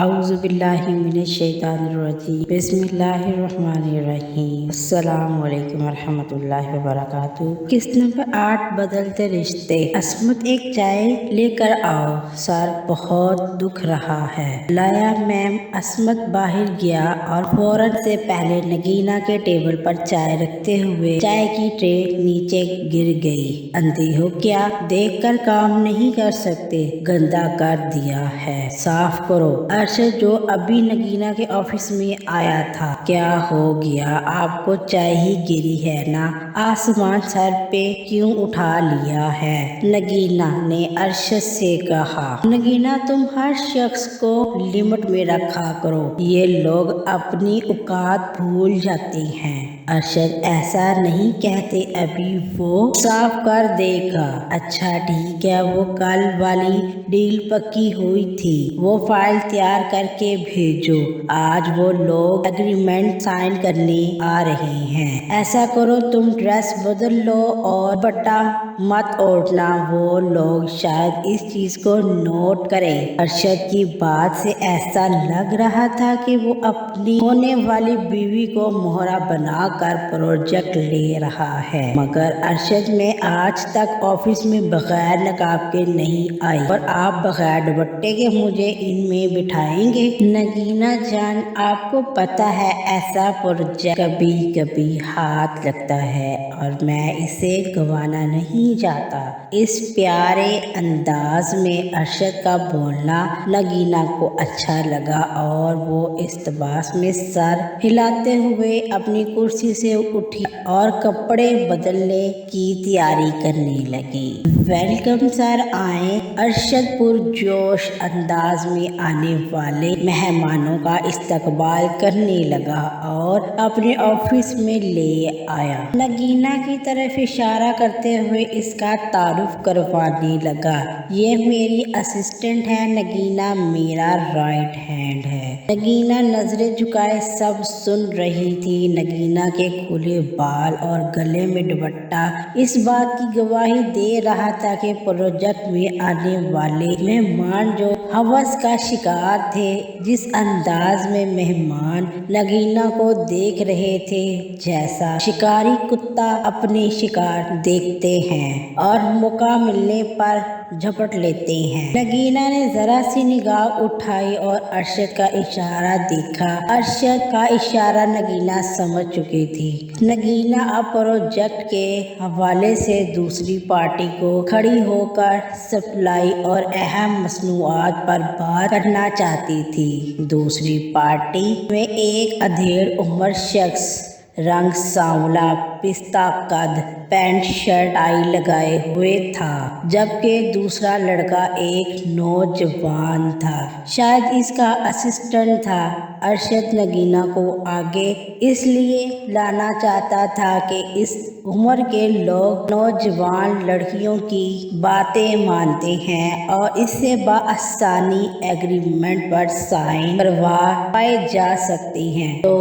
اعوذ باللہ من الشیطان الرجیم بسم اللہ الرحمن الرحیم السلام علیکم ورحمۃ اللہ وبرکاتہ۔ قسط نمبر 8 بدلتے رشتے۔ عصمت ایک چائے لے کر آؤ، سر بہت دکھ رہا ہے۔ لایا میم۔ عصمت باہر گیا اور فوراً سے پہلے نگینہ کے ٹیبل پر چائے رکھتے ہوئے چائے کی ٹرے نیچے گر گئی۔ اندھے ہو کیا؟ دیکھ کر کام نہیں کر سکتے؟ گندا کر دیا ہے، صاف کرو۔ ارشد جو ابھی نگینہ کے آفس میں آیا تھا، کیا ہو گیا؟ آپ کو چائے ہی گری ہے نا، آسمان سر پہ کیوں اٹھا لیا ہے؟ نگینہ نے ارشد سے کہا۔ نگینہ تم ہر شخص کو لمٹ میں رکھا کرو، یہ لوگ اپنی اوقات بھول جاتے ہیں۔ ارشد ایسا نہیں کہتے، ابھی وہ صاف کر دے گا۔ اچھا ٹھیک ہے، وہ کل والی ڈیل پکی ہوئی تھی، وہ فائل تیار کر کے بھیجو، آج وہ لوگ ایگریمنٹ سائن کرنے آ رہے ہیں۔ ایسا کرو تم ڈریس بدل لو اور دوپٹہ مت اوڑھنا، وہ لوگ شاید اس چیز کو نوٹ کریں۔ ارشد کی بات سے ایسا لگ رہا تھا کہ وہ اپنی ہونے والی بیوی کو مہرا بنا کر پروجیکٹ لے رہا ہے، مگر ارشد میں آج تک آفس میں بغیر نقاب کے نہیں آئی، اور آپ بغیر دوپٹے کے مجھے ان میں بٹھائیں گے؟ نگینہ جان، آپ کو پتہ ہے ایسا پروجیکٹ کبھی کبھی ہاتھ لگتا ہے اور میں اسے گنوانا نہیں چاہتا۔ اس پیارے انداز میں ارشد کا بولنا نگینہ کو اچھا لگا اور وہ استباس میں سر ہلاتے ہوئے اپنی کرسی سے اٹھی اور کپڑے بدلنے کی تیاری کرنے لگی۔ ویلکم سر، آئیں۔ ارشد پرجوش انداز میں آنے والے مہمانوں کا استقبال کرنے لگا اور اپنے آفس میں لے آیا۔ نگینہ کی طرف اشارہ کرتے ہوئے اس کا تعارف کروانے لگا۔ یہ میری اسسٹنٹ ہے نگینہ، میرا رائٹ ہینڈ ہے۔ نگینہ نظریں جھکائے سب سن رہی تھی۔ نگینہ کے کھلے بال اور گلے میں دوپٹہ اس بات کی گواہی دے رہا تھا کہ پروجیکٹ میں آنے والے مہمان جو ہوس کا شکار تھے، جس انداز میں مہمان نگینہ کو دیکھ رہے تھے، جیسا شکاری کتا اپنے شکار دیکھتے ہیں اور موقع ملنے پر جھپٹ لیتے ہیں۔ نگینہ نے ذرا سی نگاہ اٹھائی اور ارشد کا اشارہ دیکھا۔ ارشد کا اشارہ نگینہ سمجھ چکی تھی۔ نگینہ اب پروجیکٹ کے حوالے سے دوسری پارٹی کو کھڑی ہو کر سپلائی اور اہم مصنوعات پر بات کرنا چاہتی تھی۔ دوسری پارٹی میں ایک ادھیڑ عمر شخص، رنگ سانولا، پستہ قد، پینٹ شرٹ ٹائی لگائے ہوئے تھا، جبکہ دوسرا لڑکا ایک نوجوان تھا، شاید اس کا اسسٹنٹ تھا۔ ارشد نگینہ کو آگے اس لیے لانا چاہتا تھا کہ اس عمر کے لوگ نوجوان لڑکیوں کی باتیں مانتے ہیں اور اس سے بآسانی ایگریمنٹ پر سائن کروا پائے جا سکتے ہیں۔ تو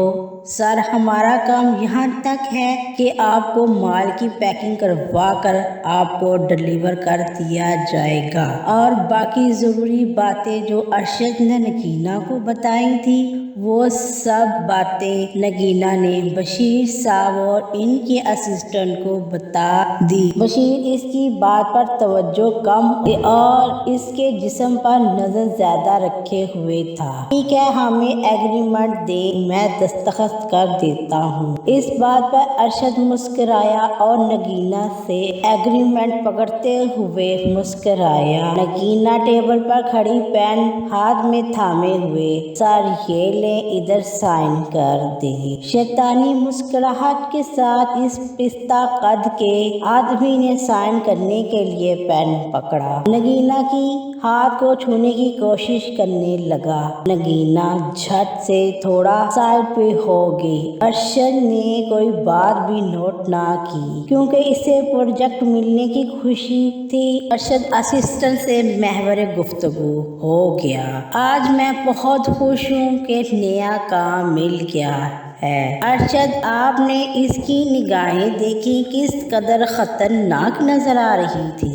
سر، ہمارا کام یہاں تک ہے کہ آپ کو مال کی پیکنگ کروا کر آپ کو ڈلیور کر دیا جائے گا، اور باقی ضروری باتیں جو ارشد نے نگینہ کو بتائی تھی، وہ سب باتیں نگینہ نے بشیر صاحب اور ان کے اسسٹنٹ کو بتا دی۔ بشیر اس کی بات پر توجہ کم اور اس کے جسم پر نظر زیادہ رکھے ہوئے تھا۔ ٹھیک ہے، ہمیں ایگریمنٹ دیں، میں دستخط کر دیتا ہوں۔ اس بات پر ارشد مسکرایا اور نگینہ سے ایگریمنٹ پکڑتے ہوئے مسکرایا۔ نگینہ ٹیبل پر کھڑی پین ہاتھ میں تھامے ہوئے، سر یہ لیں، ادھر سائن کر دیں۔ شیطانی مسکراہٹ کے ساتھ اس پستہ قد کے آدمی نے سائن کرنے کے لیے پین پکڑا۔ نگینہ کی ہاتھ کو چھونے کی کوشش کرنے لگا۔ نگینہ جھٹ سے تھوڑا سائڈ پہ ہو گئی۔ ارشد نے کوئی بات بھی نوٹ نہ کی، کیونکہ اسے پروجیکٹ ملنے کی خوشی تھی۔ ارشد اسسٹنٹ سے محور گفتگو ہو گیا۔ آج میں بہت خوش ہوں کہ نیا کام مل گیا ہے۔ ارشد، آپ نے اس کی نگاہیں دیکھی، کس قدر خطرناک نظر آ رہی تھی۔